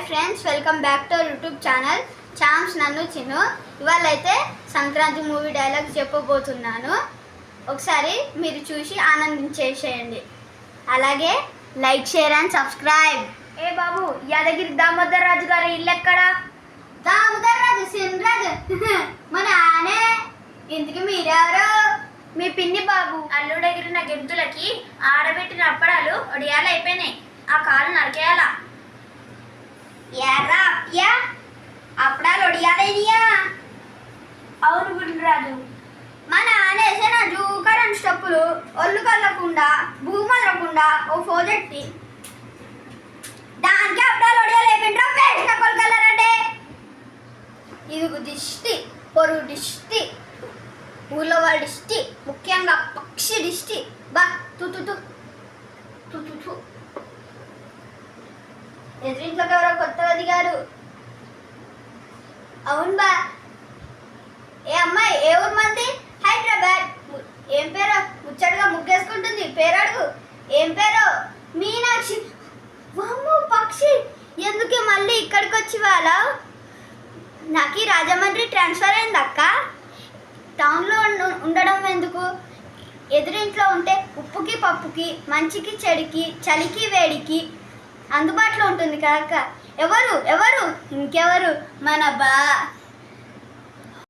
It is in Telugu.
Friends, welcome back to YouTube channel charms నన్ను చిన్ను. ఇవాళ అయితే సంక్రాంతి మూవీ డైలాగ్స్ చెప్పబోతున్నాను. ఒకసారి మీరు చూసి ఆనందించేసేయండి. అలాగే లైక్, షేర్ అండ్ సబ్స్క్రైబ్. ఏ బాబు, యాదగిరి దామోదర్ రాజు గారి ఇల్లు ఎక్కడ? దామోదర్ రాజు సింహరాజు మన ఆనే. ఇంతకు మీరెవరు? మీ పిన్ని బాబు. అల్లుడెగిరిన గెంతులకి ఆడబెట్టిన అప్పడాలు ఒడియాలు అయిపోయినాయి. ఆ కాలు నరికేయాలా? ఎర్రా యా అప్పుడాలు ఒడియాలేనియా? అవును గుండ్రాజు. మన ఆనేసిన జూకరెంట్ స్టెప్పులు ఒళ్ళు కల్లకుండా భూమలకుండా ఓ ఫోజెట్టి దానికి అప్పుడాలు ఒడియాలు అయిపోయింట్రా పేసిన కొలకలరంటే. ఇరుగు దిష్టి, పొరుగు దిష్టి, ఊళ్ళో వాళ్ళ దిష్టి, ముఖ్యంగా పక్షి దిష్టి. బా తుతు ఎదురింట్లోకి ఎవరో కొత్తగా దిగారు. అవును బా. ఏ అమ్మాయి, ఏ ఊరు మంది? హైదరాబాద్. ఏం పేరు? ముచ్చటగా ముగ్గేసుకుంటుంది. పేరు అడుగు. ఏం పేరు? మీనాక్షి. వామ్మో పక్షి, ఎందుకు మళ్ళీ ఇక్కడికి వచ్చి వాళ్ళ? నాకు రాజమండ్రి ట్రాన్స్ఫర్ అయింది అక్క. టౌన్లో ఉండడం ఎందుకు? ఎదురింట్లో ఉంటే ఉప్పుకి పప్పుకి, మంచికి చెడుకి, చలికి వేడికి అందుబాటులో ఉంటుంది కదా అక్క. ఎవరు ఎవరు? ఇంకెవరు, మన బా.